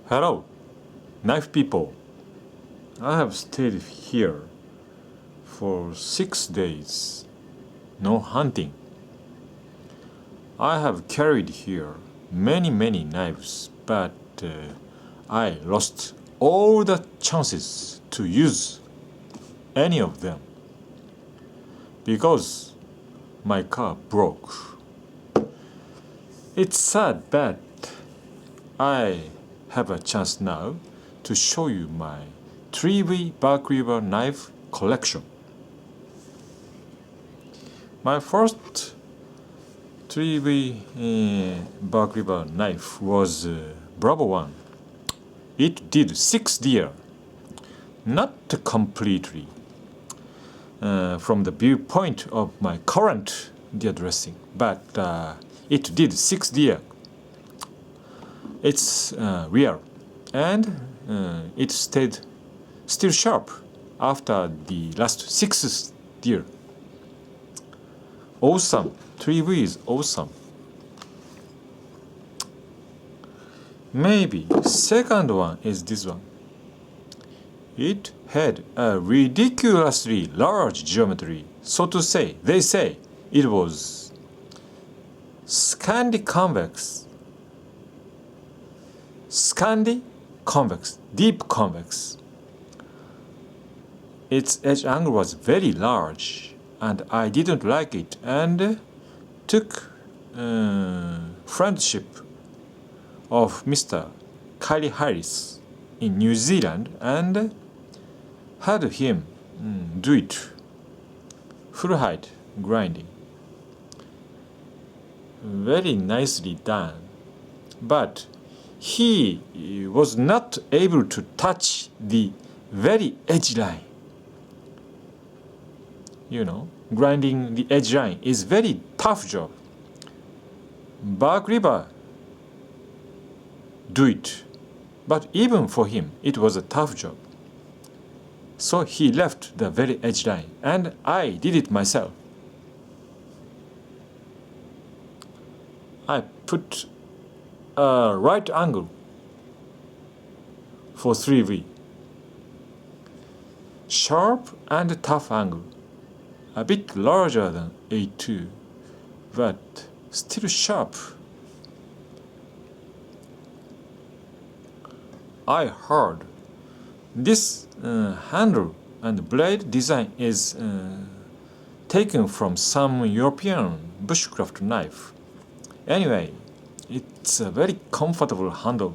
Hello, knife people. I have stayed here for 6 days. No hunting. I have carried here many knives, but I lost all the chances to use any of them because my car broke. It's sad, but I have a chance now to show you my 3-way Bark River knife collection. My first 3-way Bark River knife was Bravo 1. It did 6 deer, not completely from the viewpoint of my current deer dressing, but it did 6 deer. It's real, and it stayed still sharp after the last 6 deer. Awesome. 3-way is awesome. Maybe second one is this one. It had a ridiculously large geometry. So to say, they say it was Scandi convex, deep convex. Its edge angle was very large, and I didn't like it, and took friendship of Mr. Kylie Harris in New Zealand and had him do it, full height grinding. Very nicely done, but he was not able to touch the very edge line. Grinding the edge line is very tough job. Bark River do it, but even for him it was a tough job. So he left the very edge line, and I did it myself. I put a right angle for 3-way. Sharp and tough angle. A bit larger than A2, but still sharp. I heard this handle and blade design is taken from some European bushcraft knife. Anyway, it's a very comfortable handle.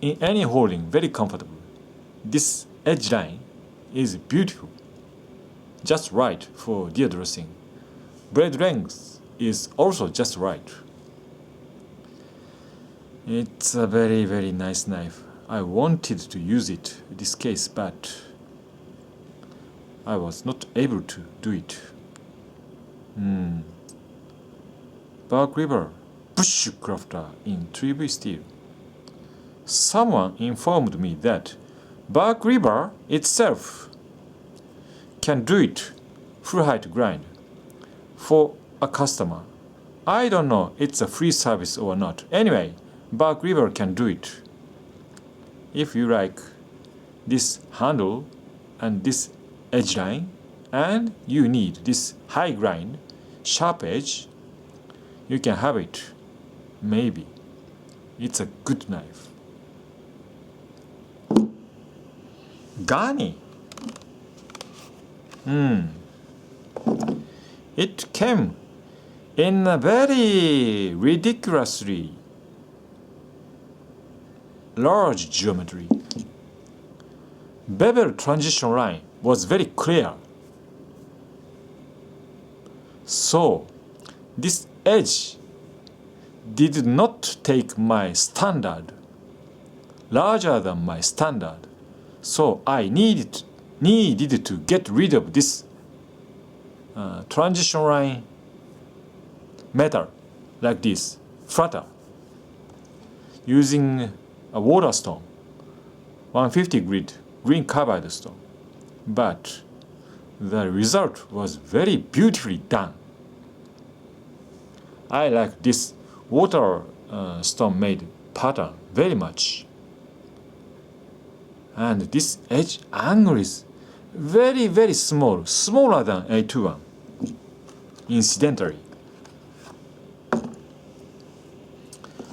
In any holding, very comfortable. This edge line is beautiful, just right for deer dressing. Blade length is also just right. It's a very nice knife. I wanted to use it in this case, but I was not able to do it. Bark River bushcrafter in 3-way steel. Someone informed me that Bark River itself can do it full height grind for a customer. I don't know it's a free service or not. Anyway, Bark River can do it. If you like this handle and this edge line, and you need this high grind, sharp edge, you can have it. Maybe. It's a good knife. Gunny. It came in a very ridiculously large geometry. Bevel transition line was very clear. So this edge did not take my standard, larger than my standard. So I needed to get rid of this transition line metal like this, flatter, using a water stone, 150 grit green covered stone. But the result was very beautifully done. I like this water stone made pattern very much. And this edge angle is very, very small, smaller than A21, incidentally.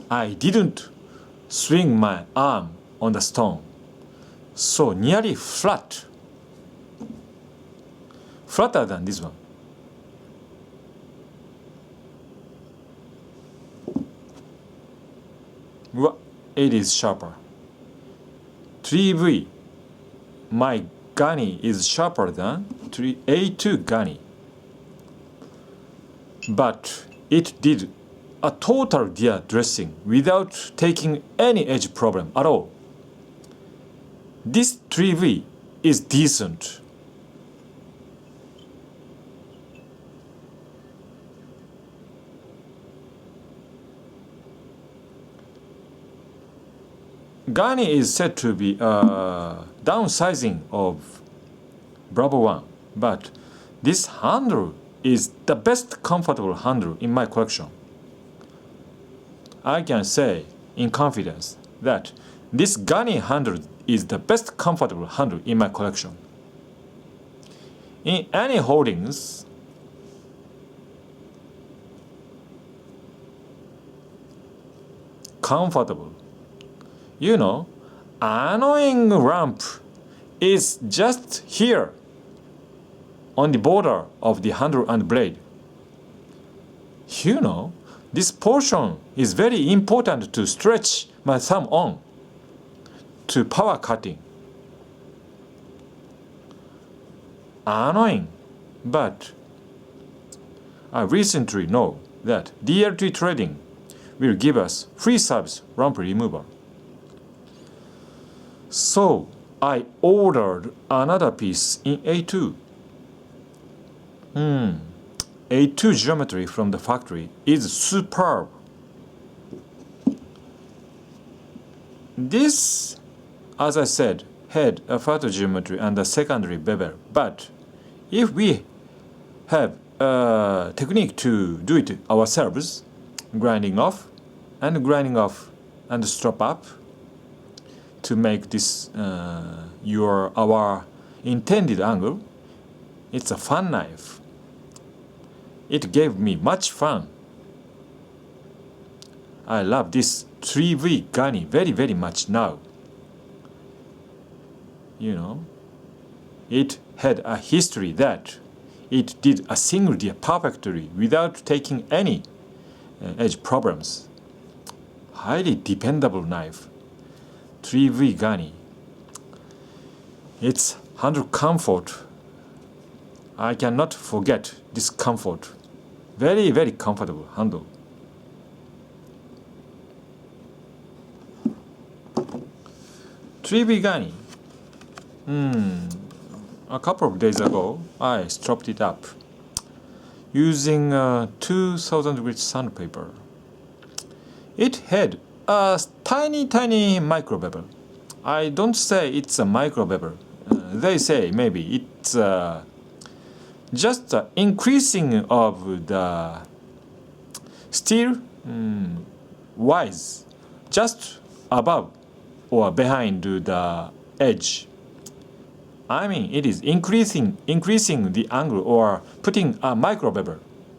I didn't swing my arm on the stone, so nearly flat. Flatter than this one. Well, it is sharper. 3V, my Gunny is sharper than A2 Gunny. But it did a total de-addressing without taking any edge problem at all. This 3V is decent. Gunny is said to be a downsizing of Bravo 1, but this handle is the best comfortable handle in my collection. I can say in confidence that this Gunny handle is the best comfortable handle in my collection. In any holdings, comfortable. You know, annoying ramp is just here on the border of the handle and blade. You know, this portion is very important to stretch my thumb on to power cutting. Annoying, but I recently know that DLT trading will give us free service ramp remover. So I ordered another piece in A2. A2 geometry from the factory is superb. This, as I said, had a photo geometry and a secondary bevel. But if we have a technique to do it ourselves, grinding off and strop up, to make this our intended angle, it's a fun knife. It gave me much fun. I love this 3V Gunny very, very much now. You know, it had a history that it did a single deer perfectly without taking any edge problems. Highly dependable knife. 3V Gunny. Its handle comfort. I cannot forget this comfort. Very, very comfortable handle. Tree Gunny. A couple of days ago, I stropped it up using 2000 grit sandpaper. It had a tiny, tiny micro bevel. I don't say it's a micro bevel. They say maybe it's just increasing of the steel wise, just above or behind the edge. I mean, it is increasing the angle or putting a micro bevel,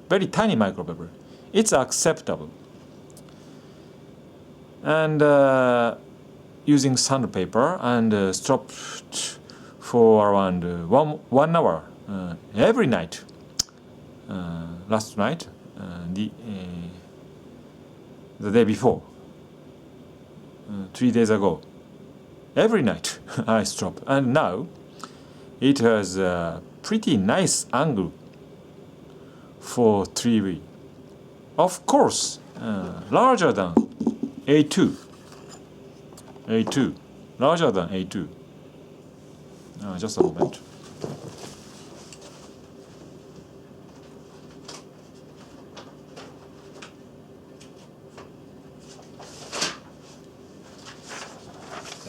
very tiny micro bevel. It's acceptable. And using sandpaper and stropped for around 1 hour every night. Last night, the day before, 3 days ago, every night I strop, and now it has a pretty nice angle for 3V. Of course, larger than A2. A2, larger than A2. Just a moment.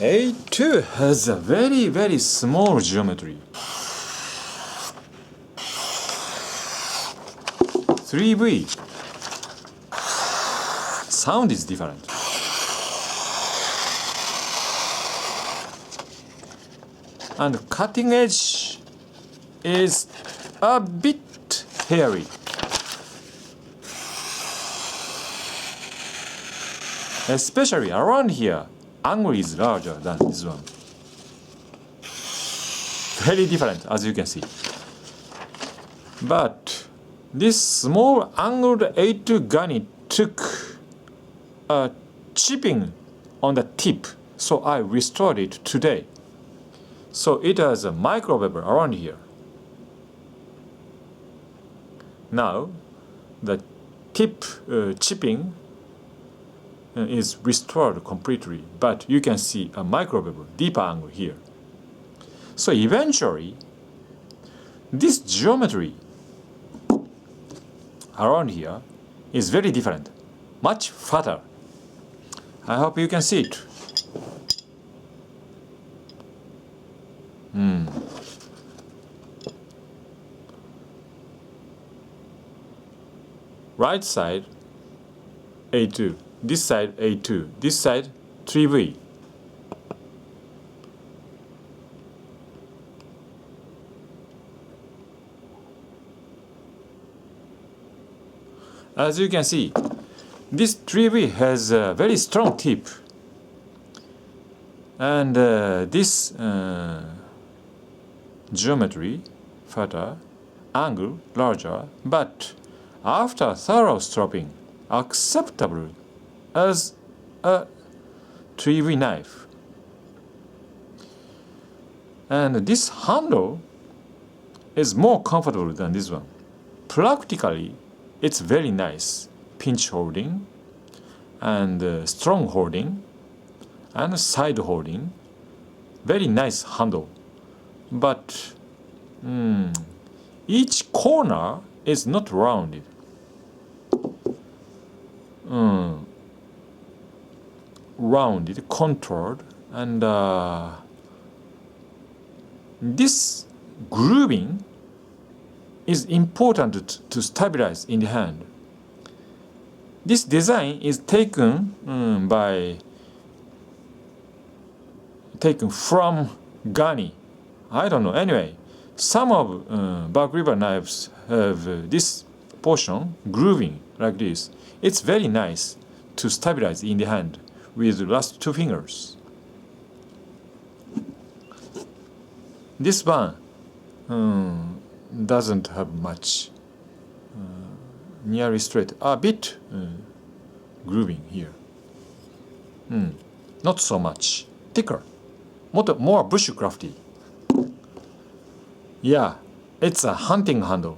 A2 has a very small geometry. 3V sound is different. And cutting edge is a bit hairy. Especially around here, angle is larger than this one. Very different, as you can see. But this small angled A2 Gunny took a chipping on the tip, so I restored it today. So it has a micro bevel around here. Now, the tip chipping is restored completely, but you can see a micro bevel, deeper angle here. So eventually, this geometry around here is very different, much fatter. I hope you can see it. Right side A2, this side A2, this side 3V. As you can see, this 3V has a very strong tip, and this geometry fatter, angle larger, but after thorough stropping, acceptable as a 3V knife. And this handle is more comfortable than this one. Practically, it's very nice. Pinch holding, and strong holding, and side holding. Very nice handle. But each corner is not rounded. Rounded, contoured, and this grooving is important to stabilize in the hand. This design is taken from Gunny. I don't know. Anyway, some of Bark River knives have this portion grooving like this. It's very nice to stabilize in the hand with the last two fingers. This one doesn't have much, nearly straight, a bit grooving here. Not so much, thicker, more bushcrafty. Yeah, it's a hunting handle,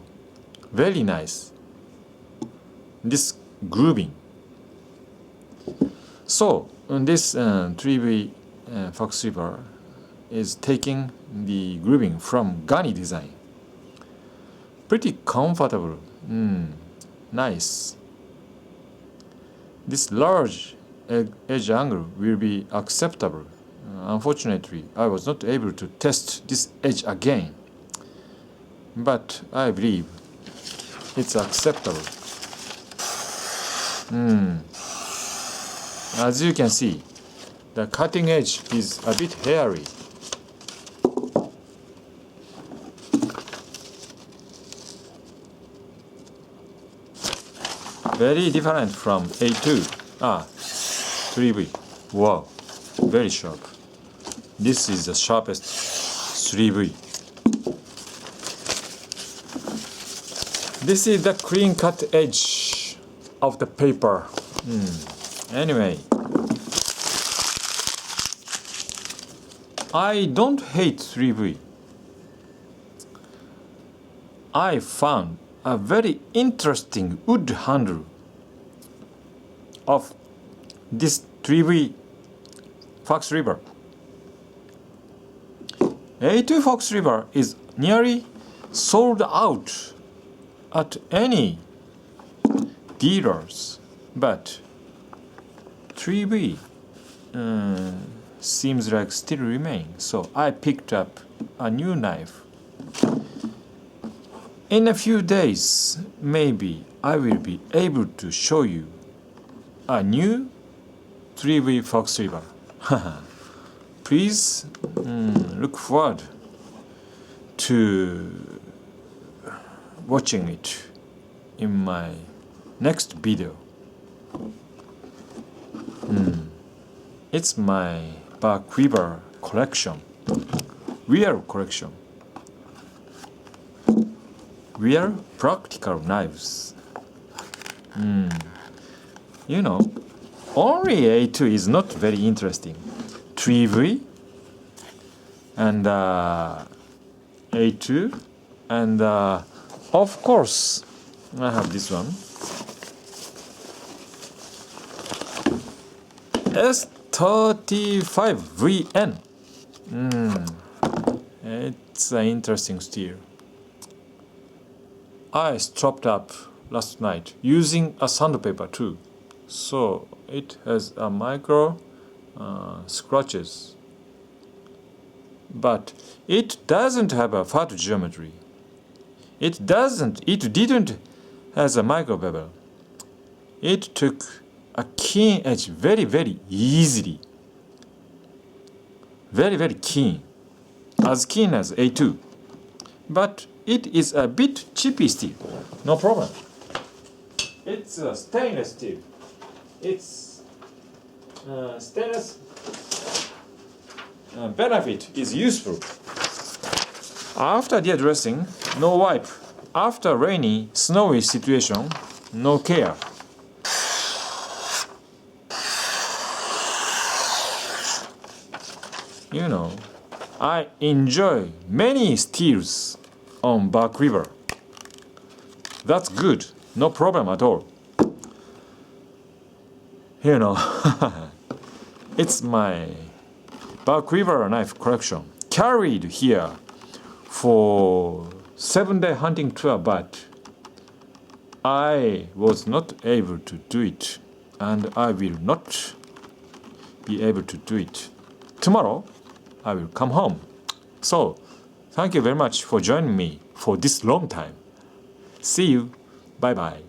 very nice. This grooving. So this 3V Fox River is taking the grooving from Gunny design. Pretty comfortable, nice. This large edge angle will be acceptable. Unfortunately, I was not able to test this edge again, but I believe it's acceptable. As you can see, the cutting edge is a bit hairy. Very different from A2. 3V. Wow, very sharp. This is the sharpest 3V. This is the clean cut edge of the paper. Anyway, I don't hate 3V. I found a very interesting wood handle of this 3V Fox River. A2 Fox River is nearly sold out at any dealers, but 3V seems like still remain, so I picked up a new knife. In a few days, maybe I will be able to show you a new 3-way fox river. Please look forward to watching it in my next video. It's my bark river collection, real collection. Real practical knives. You know, only A2 is not very interesting. 3V and A2 and of course I have this one. S35VN. It's an interesting steel. I stropped up last night using a sandpaper too, so it has a micro scratches, but it doesn't have a fat geometry. It didn't has a micro bevel. It took a keen edge very easily. Very keen, as keen as A2, but it is a bit chippy steel. No problem. It's a stainless steel. It's stainless benefit is useful. After the dressing, no wipe. After rainy, snowy situation, no care. You know, I enjoy many steels on Bark River. That's good, no problem at all. You know, it's my Bark River knife collection. Carried here for 7-day hunting tour, but I was not able to do it, and I will not be able to do it. Tomorrow, I will come home. So, thank you very much for joining me for this long time. See you. Bye bye.